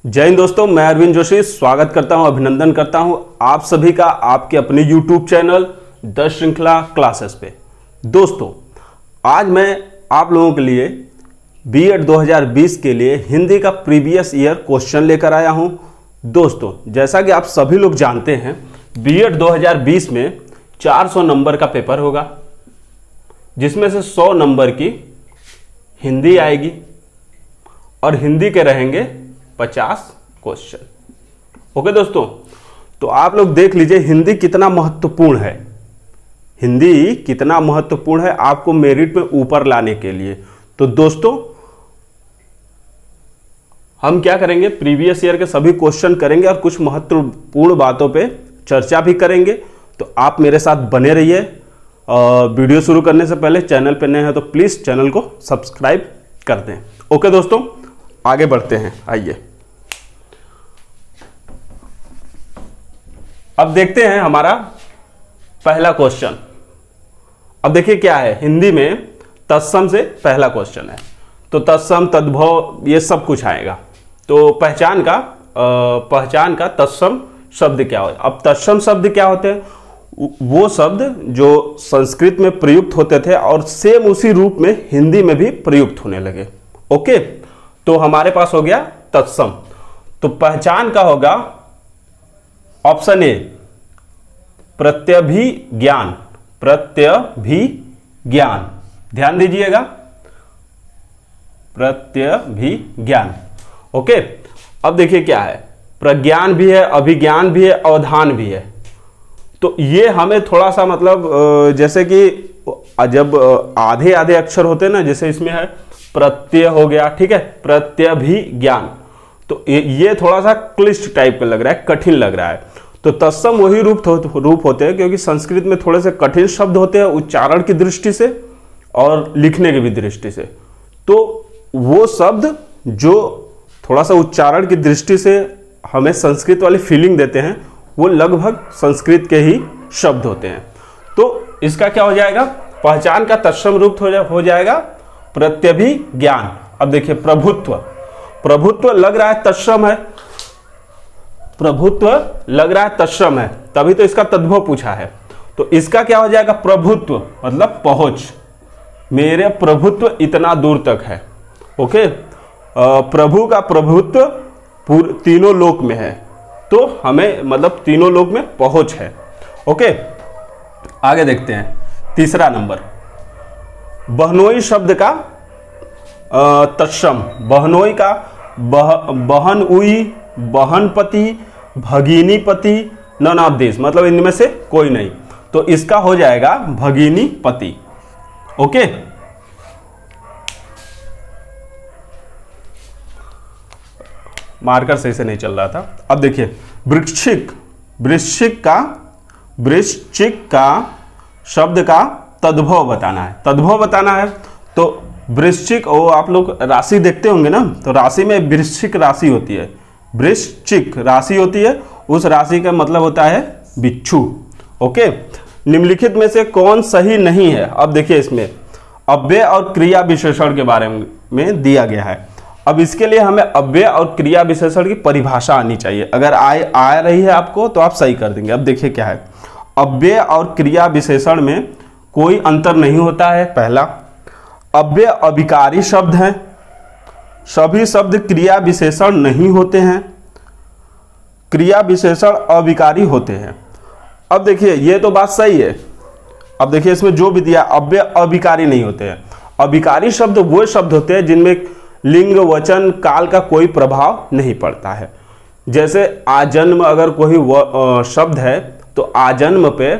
जय हिंद दोस्तों, मैं अरविंद जोशी स्वागत करता हूं, अभिनंदन करता हूं आप सभी का आपके अपने YouTube चैनल द श्रृंखला क्लासेस पे। दोस्तों, आज मैं आप लोगों के लिए बीएड 2020 के लिए हिंदी का प्रीवियस ईयर क्वेश्चन लेकर आया हूं। दोस्तों, जैसा कि आप सभी लोग जानते हैं, बीएड 2020 में 400 नंबर का पेपर होगा, जिसमें से 100 नंबर की हिंदी आएगी और हिंदी के रहेंगे 50 क्वेश्चन। ओके दोस्तों, तो आप लोग देख लीजिए हिंदी कितना महत्वपूर्ण है। हिंदी कितना महत्वपूर्ण है आपको मेरिट में ऊपर लाने के लिए। तो दोस्तों, हम क्या करेंगे, प्रीवियस ईयर के सभी क्वेश्चन करेंगे और कुछ महत्वपूर्ण बातों पे चर्चा भी करेंगे। तो आप मेरे साथ बने रहिए। वीडियो शुरू करने से पहले चैनल पे नए हैं तो प्लीज चैनल को सब्सक्राइब कर दें। ओके दोस्तों, आगे बढ़ते हैं। आइए अब देखते हैं हमारा पहला क्वेश्चन। अब देखिए क्या है, हिंदी में तत्सम से पहला क्वेश्चन है। तो तत्सम, तद्भव, ये सब कुछ आएगा। तो पहचान का तत्सम शब्द क्या होता है। अब तत्सम शब्द क्या होते हैं, वो शब्द जो संस्कृत में प्रयुक्त होते थे और सेम उसी रूप में हिंदी में भी प्रयुक्त होने लगे। ओके, तो हमारे पास हो गया तत्सम। तो पहचान का होगा ऑप्शन ए, प्रत्यभिज्ञान। प्रत्यभिज्ञान, ध्यान दीजिएगा, प्रत्यभिज्ञान। ओके, अब देखिए क्या है, प्रज्ञान भी है, अभिज्ञान भी है, अवधान भी है। तो ये हमें थोड़ा सा मतलब जैसे कि जब आधे आधे अक्षर होते हैं ना, जैसे इसमें है प्रत्यय हो गया, ठीक है, प्रत्यभिज्ञान। तो ये थोड़ा सा क्लिष्ट टाइप का लग रहा है, कठिन लग रहा है। तो तत्सम वही रूप होते हैं, क्योंकि संस्कृत में थोड़े से कठिन शब्द होते हैं उच्चारण की दृष्टि से और लिखने की भी दृष्टि से। तो वो शब्द जो थोड़ा सा उच्चारण की दृष्टि से हमें संस्कृत वाली फीलिंग देते हैं, वो लगभग संस्कृत के ही शब्द होते हैं। तो इसका क्या हो जाएगा, पहचान का तत्सम रूप हो जाएगा प्रत्यभिज्ञान। अब देखिए प्रभुत्व, प्रभुत्व लग रहा है तत्सम है, प्रभुत्व लग रहा है तत्सम है, तभी तो इसका तद्भव पूछा है। तो इसका क्या हो जाएगा, प्रभुत्व मतलब पहुंच, मेरे प्रभुत्व इतना दूर तक है। ओके, प्रभु का प्रभुत्व तीनों लोक में है, तो हमें मतलब तीनों लोक में पहुंच है। ओके, आगे देखते हैं तीसरा नंबर, बहनोई शब्द का तत्सम। बहनोई का बहन उई, बहनपति, भगिनीपति, नन ऑफ दिस, मतलब इनमें से कोई नहीं। तो इसका हो जाएगा भगिनीपति। ओके, मार्कर सही से नहीं चल रहा था। अब देखिए वृश्चिक, वृश्चिक का शब्द का तद्भव बताना है। तद्भव बताना है तो वृश्चिक, वो आप लोग राशि देखते होंगे ना, तो राशि में वृश्चिक राशि होती है, वृश्चिक राशि होती है, उस राशि का मतलब होता है बिच्छू। ओके, निम्नलिखित में से कौन सही नहीं है। अब देखिए इसमें अव्यय और क्रिया विशेषण के बारे में दिया गया है। अब इसके लिए हमें अव्यय और क्रिया विशेषण की परिभाषा आनी चाहिए। अगर आ रही है आपको तो आप सही कर देंगे। अब देखिए क्या है, अव्यय और क्रिया विशेषण में कोई अंतर नहीं होता है। पहला, अव्यय अभिकारी शब्द हैं, सभी शब्द क्रिया विशेषण नहीं होते हैं, क्रिया विशेषण अभिकारी होते हैं। अब देखिए ये तो बात सही है। अब देखिए इसमें जो भी दिया, अव्यय अभिकारी नहीं होते हैं। अभिकारी शब्द वो शब्द होते हैं जिनमें लिंग, वचन, काल का कोई प्रभाव नहीं पड़ता है। जैसे आजन्म अगर कोई शब्द है तो आजन्म पे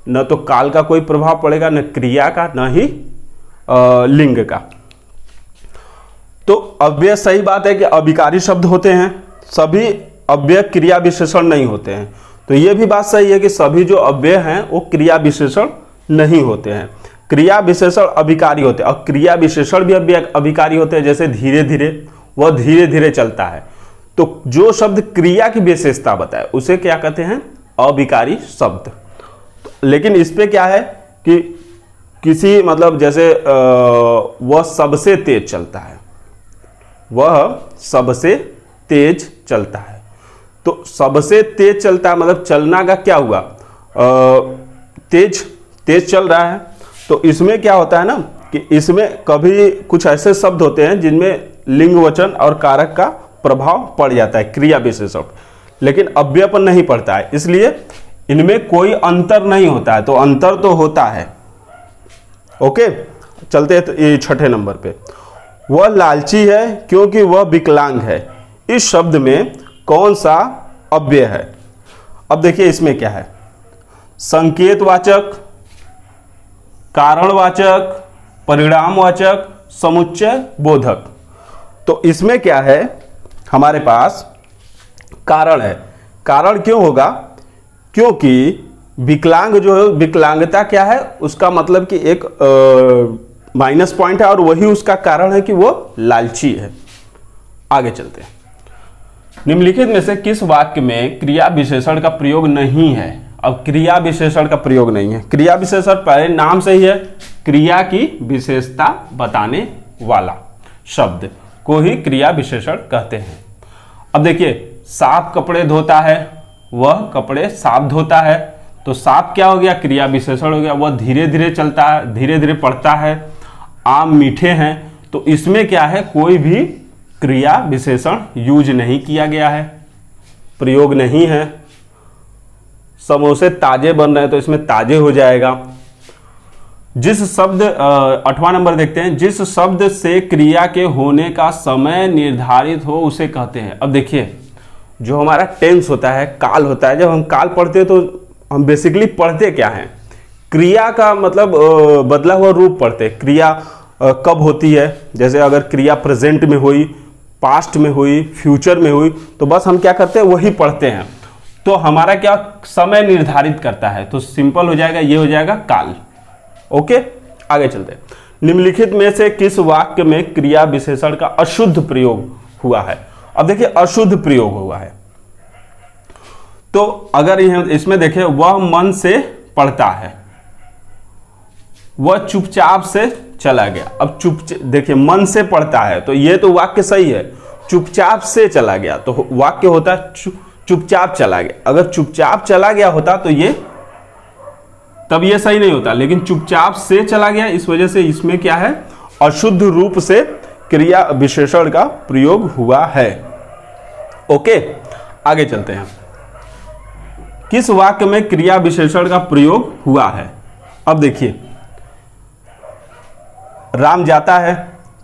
न तो काल का कोई प्रभाव पड़ेगा, न क्रिया का, न ही लिंग का। तो अव्यय, सही बात है कि अभिकारी शब्द होते हैं, सभी अव्यय क्रिया विशेषण नहीं होते हैं। तो यह भी बात सही है कि सभी जो अव्यय हैं वो क्रिया विशेषण नहीं होते हैं, क्रिया विशेषण अभिकारी होते हैं। और क्रिया विशेषण भी अभिकारी होते हैं, जैसे धीरे धीरे, वह धीरे धीरे चलता है। तो जो शब्द क्रिया की विशेषता बताए उसे क्या कहते हैं, अभिकारी शब्द। लेकिन इस पे क्या है कि किसी मतलब जैसे वह सबसे तेज चलता है, वह सबसे तेज चलता है। तो सबसे तेज चलता है मतलब चलना का क्या हुआ, तेज तेज चल रहा है। तो इसमें क्या होता है ना कि इसमें कभी कुछ ऐसे शब्द होते हैं जिनमें लिंग वचन और कारक का प्रभाव पड़ जाता है, क्रिया विशेषण, लेकिन अव्यय पर नहीं पड़ता है, इसलिए इनमें कोई अंतर नहीं होता है। तो अंतर तो होता है। ओके, चलते हैं तो ये छठे नंबर पे, वह लालची है क्योंकि वह विकलांग है। इस शब्द में कौन सा अव्यय है? अब देखिए इसमें क्या है, संकेतवाचक, कारणवाचक, परिणामवाचक, समुच्चय बोधक। तो इसमें क्या है, हमारे पास कारण है। कारण क्यों होगा? क्योंकि विकलांग जो है, विकलांगता क्या है, उसका मतलब कि एक माइनस पॉइंट है और वही उसका कारण है कि वो लालची है। आगे चलते हैं। निम्नलिखित में से किस वाक्य में क्रिया विशेषण का प्रयोग नहीं है? अब क्रिया विशेषण का प्रयोग नहीं है। क्रिया विशेषण पहले नाम से ही है, क्रिया की विशेषता बताने वाला शब्द को ही क्रिया विशेषण कहते हैं। अब देखिए, साफ कपड़े धोता है, वह कपड़े साफ धोता है। तो साफ क्या हो गया, क्रिया विशेषण हो गया। वह धीरे धीरे चलता है, धीरे धीरे पढ़ता है। आम मीठे हैं, तो इसमें क्या है, कोई भी क्रिया विशेषण यूज नहीं किया गया है, प्रयोग नहीं है। समोसे ताजे बन रहे हैं, तो इसमें ताजे हो जाएगा। जिस शब्द 8वां नंबर देखते हैं, जिस शब्द से क्रिया के होने का समय निर्धारित हो उसे कहते हैं। अब देखिए, जो हमारा टेंस होता है, काल होता है, जब हम काल पढ़ते हैं तो हम बेसिकली पढ़ते क्या हैं, क्रिया का मतलब बदला हुआ रूप पढ़ते। क्रिया कब होती है, जैसे अगर क्रिया प्रेजेंट में हुई, पास्ट में हुई, फ्यूचर में हुई, तो बस हम क्या करते हैं, वही पढ़ते हैं। तो हमारा क्या समय निर्धारित करता है, तो सिंपल हो जाएगा, ये हो जाएगा काल। ओके, आगे चलते हैं। निम्नलिखित में से किस वाक्य में क्रिया विशेषण का अशुद्ध प्रयोग हुआ है? अब देखिए, अशुद्ध प्रयोग हुआ है, तो अगर इसमें देखें, वह मन से पढ़ता है, वह चुपचाप से चला गया। अब देखिए, मन से पढ़ता है, तो ये तो वाक्य सही है। चुपचाप से चला गया तो वाक्य होता है चुपचाप चला गया। अगर चुपचाप चला गया होता तो ये तब ये सही नहीं होता, लेकिन चुपचाप से चला गया, इस वजह से इसमें क्या है, अशुद्ध रूप से क्रिया विशेषण का प्रयोग हुआ है। ओके, आगे चलते हैं। किस वाक्य में क्रिया विशेषण का प्रयोग हुआ है? अब देखिए, राम जाता है,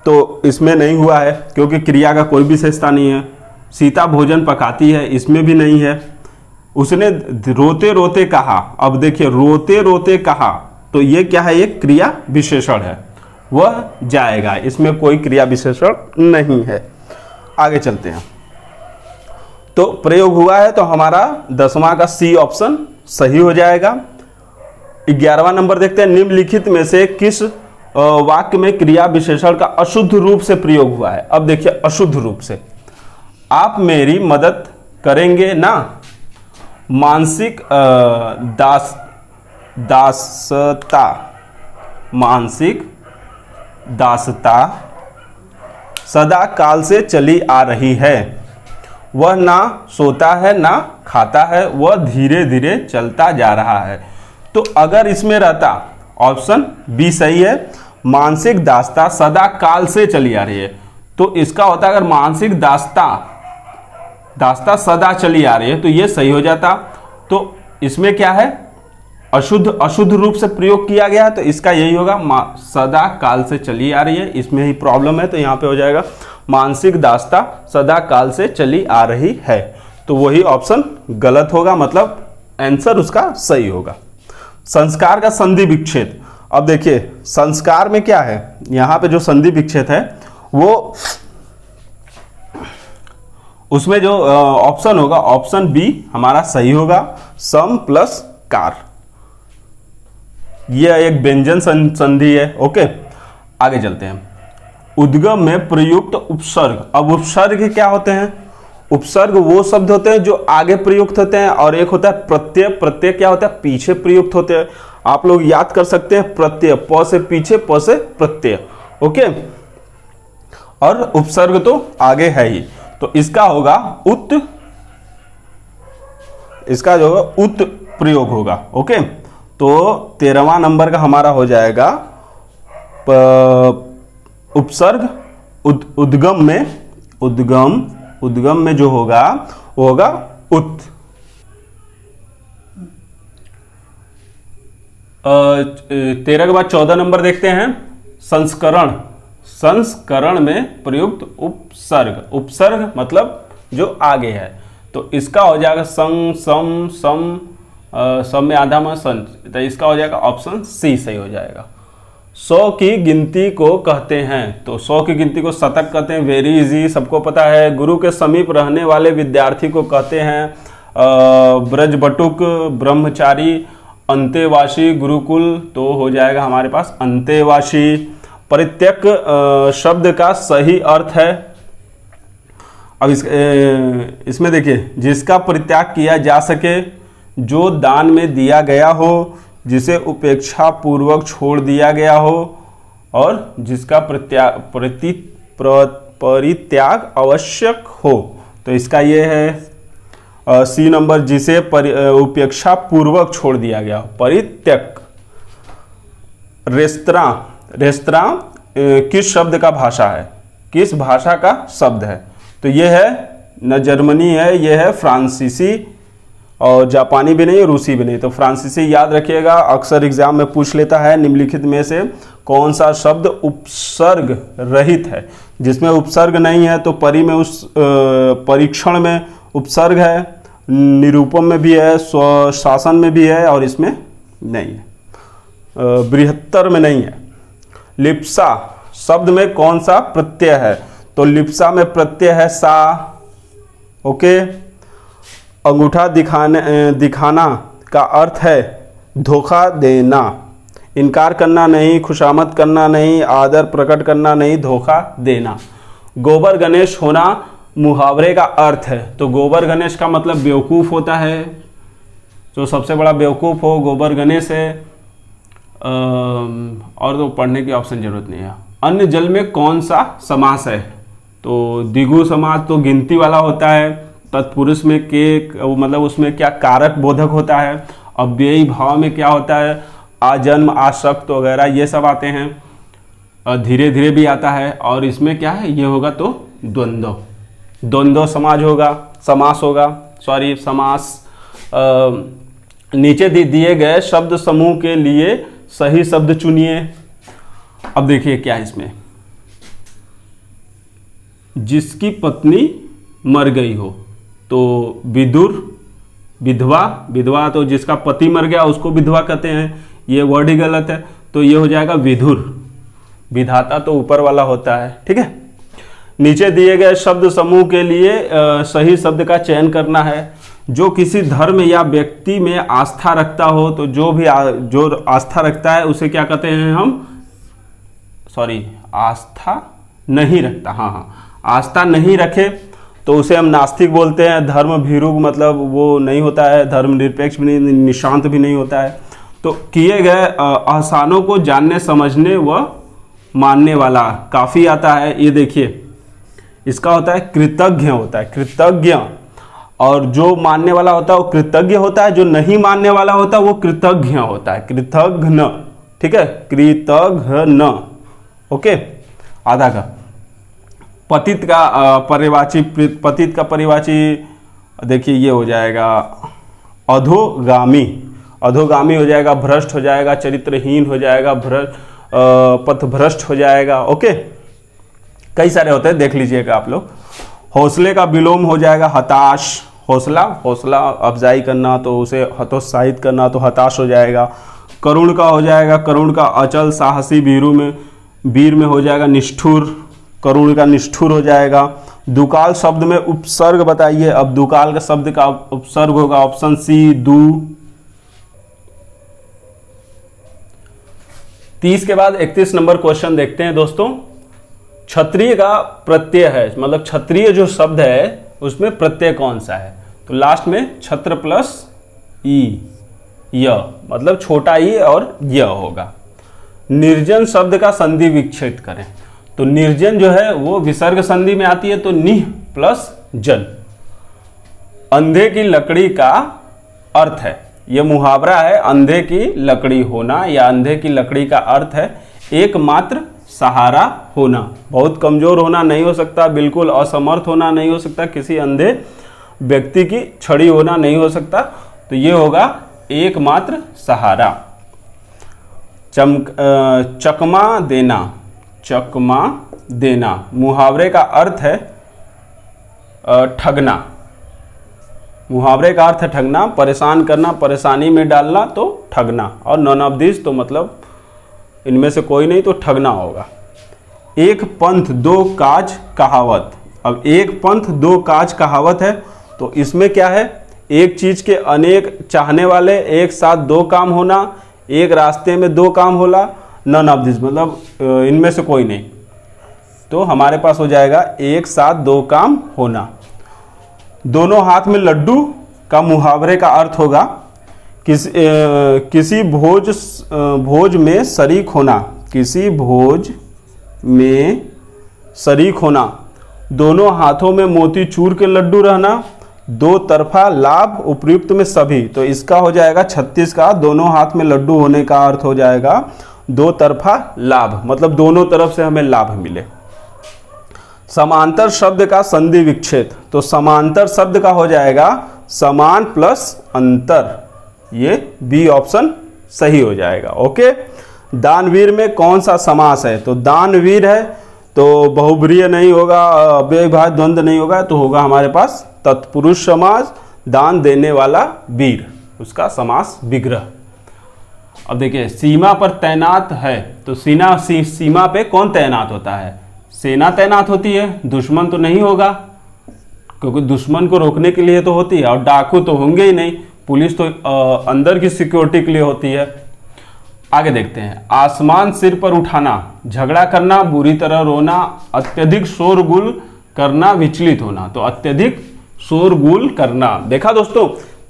तो इसमें नहीं हुआ है क्योंकि क्रिया का कोई विशेषता नहीं है। सीता भोजन पकाती है, इसमें भी नहीं है। उसने रोते रोते कहा, अब देखिए, रोते रोते कहा, तो ये क्या है, एक क्रिया विशेषण है। वह जाएगा, इसमें कोई क्रिया विशेषण नहीं है। आगे चलते हैं। तो प्रयोग हुआ है, तो हमारा 10वां का सी ऑप्शन सही हो जाएगा। 11वां नंबर देखते हैं। निम्नलिखित में से किस वाक्य में क्रिया विशेषण का अशुद्ध रूप से प्रयोग हुआ है? अब देखिए, अशुद्ध रूप से, आप मेरी मदद करेंगे ना। मानसिक दासता, मानसिक दासता सदा काल से चली आ रही है। वह ना सोता है ना खाता है, वह धीरे धीरे चलता जा रहा है। तो अगर इसमें रहता, ऑप्शन बी सही है, मानसिक दासता सदा काल से चली आ रही है, तो इसका होता अगर मानसिक दासता सदा चली आ रही है, तो ये सही हो जाता। तो इसमें क्या है, अशुद्ध रूप से प्रयोग किया गया है, तो इसका यही होगा, सदा काल से चली आ रही है, इसमें ही प्रॉब्लम है, तो यहां पे हो जाएगा मानसिक दासता सदा काल से चली आ रही है। तो वही ऑप्शन गलत होगा, मतलब आंसर उसका सही होगा। संस्कार का संधि विच्छेद। अब देखिए, संस्कार में क्या है, यहां पे जो संधि विच्छेद है वो, उसमें जो ऑप्शन होगा, ऑप्शन बी हमारा सही होगा, सम प्लस कार। यह एक व्यंजन संधि है। ओके, आगे चलते हैं। उद्गम में प्रयुक्त उपसर्ग। अब उपसर्ग क्या होते हैं? उपसर्ग वो शब्द होते हैं जो आगे प्रयुक्त होते हैं, और एक होता है प्रत्यय। प्रत्यय क्या होता है? पीछे प्रयुक्त होते हैं। आप लोग याद कर सकते हैं, प्रत्यय प से पीछे, प से प्रत्यय। ओके, और उपसर्ग तो आगे है ही। तो इसका होगा उत, इसका जो होगा उत प्रयोग होगा। ओके, तो 13वां नंबर का हमारा हो जाएगा उपसर्ग उद्गम में, उद्गम में जो होगा वो होगा उत। 13 के बाद 14 नंबर देखते हैं संस्करण। संस्करण में प्रयुक्त उपसर्ग, उपसर्ग मतलब जो आगे है, तो इसका हो जाएगा सं, सम, सम, सम में आधा में सन, तो इसका हो जाएगा ऑप्शन सी सही हो जाएगा। 100 की गिनती को कहते हैं, तो 100 की गिनती को शतक कहते हैं, वेरी इजी, सबको पता है। गुरु के समीप रहने वाले विद्यार्थी को कहते हैं ब्रजबटुक, ब्रह्मचारी, अंतेवासी, गुरुकुल, तो हो जाएगा हमारे पास अंतेवासी। परित्यक शब्द का सही अर्थ है, अब इसमें देखिए, जिसका परित्याग किया जा सके, जो दान में दिया गया हो, जिसे उपेक्षा पूर्वक छोड़ दिया गया हो, और जिसका परित्याग आवश्यक हो। तो इसका ये है सी नंबर, जिसे उपेक्षा पूर्वक छोड़ दिया गया हो, परित्यक। रेस्तरां, रेस्तरां किस शब्द का भाषा है, किस भाषा का शब्द है? तो ये है न जर्मनी है, ये है फ्रांसीसी, और जापानी भी नहीं है, रूसी भी नहीं। तो फ्रांसीसी याद रखिएगा, अक्सर एग्जाम में पूछ लेता है निम्नलिखित में से कौन सा शब्द उपसर्ग रहित है। जिसमें उपसर्ग नहीं है तो परी में, उस परीक्षण में उपसर्ग है, निरूपम में भी है, स्वशासन में भी है, और इसमें नहीं है, बृहत्तर में नहीं है। लिप्सा शब्द में कौन सा प्रत्यय है? तो लिप्सा में प्रत्यय है सा। ओके, अंगूठा दिखाना का अर्थ है धोखा देना, इनकार करना नहीं, खुशामद करना नहीं, आदर प्रकट करना नहीं, धोखा देना। गोबर गणेश होना मुहावरे का अर्थ है, तो गोबर गणेश का मतलब बेवकूफ़ होता है, जो सबसे बड़ा बेवकूफ़ हो गोबर गणेश है। और तो पढ़ने की ऑप्शन जरूरत नहीं है। अन्य जल में कौन सा समास है? तो द्विगु समास तो गिनती वाला होता है। तत्पुरुष में के मतलब उसमें क्या कारक बोधक होता है। अव्ययी भाव में क्या होता है? आजन्म, आसक्त वगैरह ये सब आते हैं। धीरे धीरे भी आता है। और इसमें क्या है, ये होगा तो द्वंद्व, द्वंद्व समाज होगा, समास होगा, सॉरी समास। नीचे दिए गए शब्द समूह के लिए सही शब्द चुनिए। अब देखिए क्या है इसमें, जिसकी पत्नी मर गई हो, तो विदुर, विधवा, विधवा तो जिसका पति मर गया उसको विधवा कहते हैं, ये वर्ड ही गलत है, तो ये हो जाएगा विधुर। विधाता तो ऊपर वाला होता है, ठीक है। नीचे दिए गए शब्द समूह के लिए सही शब्द का चयन करना है। जो किसी धर्म या व्यक्ति में आस्था रखता हो, तो जो आस्था रखता है उसे क्या कहते हैं हम? सॉरी, आस्था नहीं रखता, हाँ, आस्था नहीं रखे तो उसे हम नास्तिक बोलते हैं। धर्म भीरुग मतलब वो नहीं होता है, धर्म निरपेक्ष भी नहीं, निशांत भी नहीं होता है। तो किए गए आसानों को जानने समझने व मानने वाला काफी आता है। ये देखिए, इसका होता है कृतज्ञ, होता है कृतज्ञ, और जो मानने वाला होता है वो कृतज्ञ होता है, जो नहीं मानने वाला होता है वो कृतज्ञ होता है, कृतघ्न, ठीक है, कृतघ्न। ओके, आधा का। पतित का परिवाची, पतित का परिवाची देखिए ये हो जाएगा अधोगामी, अधोगामी हो जाएगा, भ्रष्ट हो जाएगा, चरित्रहीन हो जाएगा, पथभ्रष्ट हो जाएगा। ओके, कई सारे होते हैं, देख लीजिएगा आप लोग। हौसले का विलोम हो जाएगा हताश, हौसला, हौसला अफजाई करना, तो उसे हतोत्साहित करना, तो हताश हो जाएगा। करुण का हो जाएगा, करुण का अचल, साहसी, वीर में हो जाएगा निष्ठुर, करुण का निष्ठुर हो जाएगा। दुकाल शब्द में उपसर्ग बताइए। अब दुकाल का शब्द का उपसर्ग होगा ऑप्शन सी, दू। 30 के बाद 31 नंबर क्वेश्चन देखते हैं दोस्तों। क्षत्रिय का प्रत्यय है, मतलब क्षत्रिय जो शब्द है उसमें प्रत्यय कौन सा है? तो लास्ट में छत्र प्लस ई, य, मतलब छोटा ई और य होगा। निर्जन शब्द का संधि विच्छेद करें। तो निर्जन जो है वो विसर्ग संधि में आती है, तो निह प्लस जल। अंधे की लकड़ी का अर्थ है, यह मुहावरा है, अंधे की लकड़ी होना या अंधे की लकड़ी का अर्थ है एकमात्र सहारा होना। बहुत कमजोर होना नहीं हो सकता, बिल्कुल असमर्थ होना नहीं हो सकता, किसी अंधे व्यक्ति की छड़ी होना नहीं हो सकता, तो ये होगा एकमात्र सहारा। चकमा देना, चकमा देना मुहावरे का अर्थ है ठगना। मुहावरे का अर्थ है ठगना, परेशान करना, परेशानी में डालना, तो ठगना। और नॉन ऑफ दिस तो मतलब इनमें से कोई नहीं, तो ठगना होगा। एक पंथ दो काज कहावत। अब एक पंथ दो काज कहावत है, तो इसमें क्या है, एक चीज के अनेक चाहने वाले, एक साथ दो काम होना, एक रास्ते में दो काम होला, नॉन ऑफ दिस मतलब इनमें से कोई नहीं, तो हमारे पास हो जाएगा एक साथ दो काम होना। दोनों हाथ में लड्डू का मुहावरे का अर्थ होगा किसी भोज में शरीक होना, किसी भोज में शरीक होना। दोनों हाथों में मोतीचूर के लड्डू रहना, दो तरफा लाभ उपयुक्त में सभी, तो इसका हो जाएगा 36 का दोनों हाथ में लड्डू होने का अर्थ हो जाएगा दो तरफा लाभ, मतलब दोनों तरफ से हमें लाभ मिले। समांतर शब्द का संधि विच्छेद, तो समांतर शब्द का हो जाएगा समान प्लस अंतर, ये बी ऑप्शन सही हो जाएगा। ओके, दानवीर में कौन सा समास है, तो दानवीर है तो बहुब्रीहि नहीं होगा, अव्ययभाज्य द्वंद्व नहीं होगा, तो होगा हमारे पास तत्पुरुष समास, दान देने वाला वीर, उसका समास विग्रह। अब देखिए सीमा पर तैनात है, तो सीमा पे कौन तैनात होता है, सेना तैनात होती है, दुश्मन तो नहीं होगा, क्योंकि दुश्मन को रोकने के लिए तो होती है, और डाकू तो होंगे ही नहीं, पुलिस तो अंदर की सिक्योरिटी के लिए होती है। आगे देखते हैं, आसमान सिर पर उठाना, झगड़ा करना, बुरी तरह रोना, अत्यधिक शोरगुल करना, विचलित होना, तो अत्यधिक शोरगुल करना। देखा दोस्तों,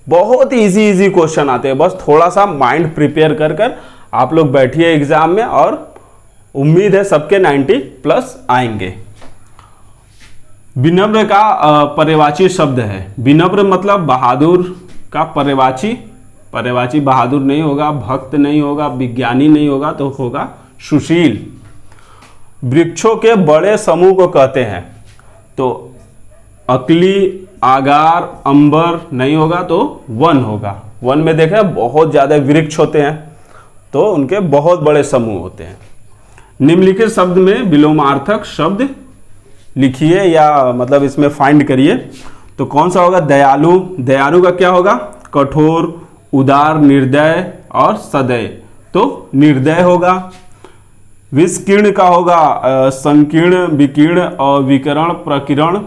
बहुत इजी क्वेश्चन आते हैं, बस थोड़ा सा माइंड प्रिपेयर कर आप लोग बैठिए एग्जाम में, और उम्मीद है सबके 90 प्लस आएंगे। विनम्र का पर्यवाची शब्द है, विनम्र मतलब बहादुर का पर्यवाची बहादुर नहीं होगा, भक्त नहीं होगा, विज्ञानी नहीं होगा, तो होगा सुशील। वृक्षों के बड़े समूह को कहते हैं, तो अकली, आगार, अंबर नहीं होगा, तो वन होगा। वन में देखें बहुत ज्यादा वृक्ष होते हैं, तो उनके बहुत बड़े समूह होते हैं। निम्नलिखित शब्द में विलोमार्थक शब्द लिखिए, या मतलब इसमें फाइंड करिए, तो कौन सा होगा, दयालु। दयालु का क्या होगा, कठोर, उदार, निर्दय और सदय, तो निर्दय होगा। विकीर्ण का होगा संकीर्ण, विकीर्ण और विकर्ण, प्रकीर्ण,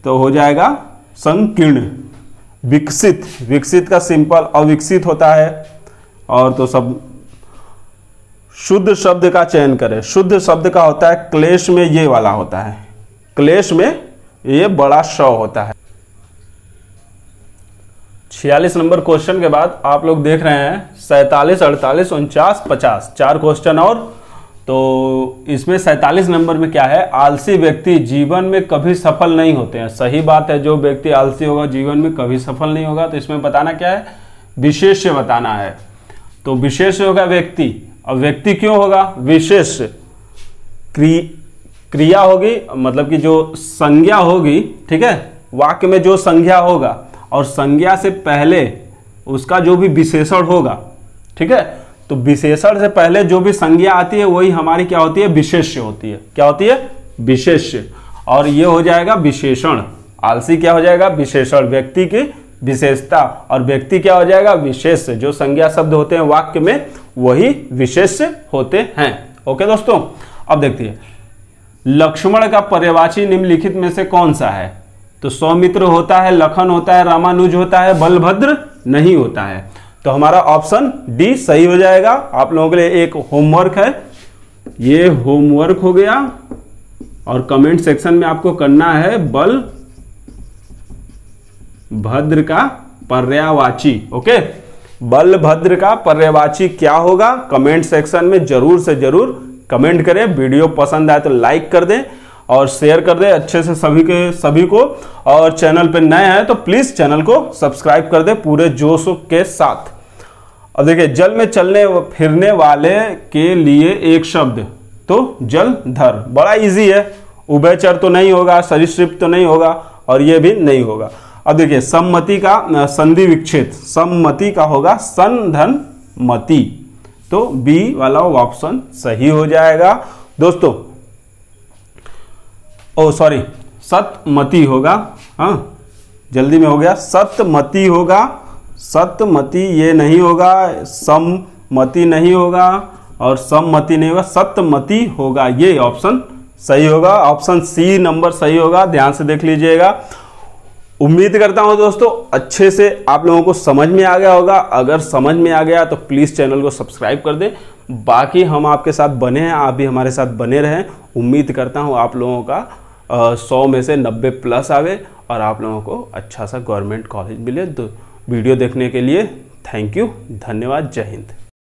तो हो जाएगा संकीर्ण। विकसित, विकसित का सिंपल अविकसित होता है, और तो सब। शुद्ध शब्द का चयन करें, शुद्ध शब्द का होता है क्लेश में ये वाला होता है, क्लेश में ये बड़ा श होता है। 46 नंबर क्वेश्चन के बाद आप लोग देख रहे हैं 47, 48, 49, 50, 4 क्वेश्चन और। तो इसमें 47 नंबर में क्या है, आलसी व्यक्ति जीवन में कभी सफल नहीं होते हैं। सही बात है, जो व्यक्ति आलसी होगा जीवन में कभी सफल नहीं होगा। तो इसमें बताना क्या है, विशेष्य बताना है। तो विशेष्य होगा व्यक्ति, और व्यक्ति क्यों होगा, विशेष क्रिया होगी, मतलब कि जो संज्ञा होगी, ठीक है, वाक्य में जो संज्ञा होगा, और संज्ञा से पहले उसका जो भी विशेषण होगा, ठीक है, तो विशेषण से पहले जो भी संज्ञा आती है वही हमारी क्या होती है, विशेष्य होती है। क्या होती है, विशेष्य। और ये हो जाएगा विशेषण। आलसी क्या हो जाएगा, विशेषण, व्यक्ति की विशेषता, और व्यक्ति क्या हो जाएगा, विशेष्य। जो संज्ञा शब्द होते हैं वाक्य में वही विशेष्य होते हैं। ओके दोस्तों, अब देखिए लक्ष्मण का पर्यवाची निम्नलिखित में से कौन सा है, तो सौमित्र होता है, लखन होता है, रामानुज होता है, बलभद्र नहीं होता है। तो हमारा ऑप्शन डी सही हो जाएगा। आप लोगों के लिए एक होमवर्क है, ये होमवर्क हो गया, और कमेंट सेक्शन में आपको करना है बलभद्र का पर्यायवाची। ओके, बलभद्र का पर्यायवाची क्या होगा, कमेंट सेक्शन में जरूर से जरूर कमेंट करें। वीडियो पसंद आए तो लाइक कर दें, और शेयर कर दे अच्छे से सभी को। और चैनल पे नए हैं तो प्लीज़ चैनल को सब्सक्राइब कर दे पूरे जोश के साथ। अब देखिए, जल में चलने फिरने वाले के लिए एक शब्द, तो जलधर। बड़ा इजी है, उभयचर तो नहीं होगा, सरीसृप तो नहीं होगा और ये भी नहीं होगा। अब देखिए, सम्मति का संधि विच्छेद, सम्मति का होगा संधनमति, तो बी वाला ऑप्शन सही हो जाएगा दोस्तों। ओ सॉरी, सतमति होगा, हाँ जल्दी में हो गया, सतमति होगा, सतमति ये नहीं होगा, सम्मति नहीं होगा और सम्मति नहीं होगा, सतमति होगा, ये ऑप्शन सही होगा। ऑप्शन सी नंबर सही होगा, ध्यान से देख लीजिएगा। उम्मीद करता हूं दोस्तों अच्छे से आप लोगों को समझ में आ गया होगा। अगर समझ में आ गया तो प्लीज़ चैनल को सब्सक्राइब कर दें। बाकी हम आपके साथ बने हैं, आप भी हमारे साथ बने रहें। उम्मीद करता हूं आप लोगों का 100 में से 90 प्लस आवे और आप लोगों को अच्छा सा गवर्नमेंट कॉलेज मिले। तो वीडियो देखने के लिए थैंक यू, धन्यवाद, जय हिंद।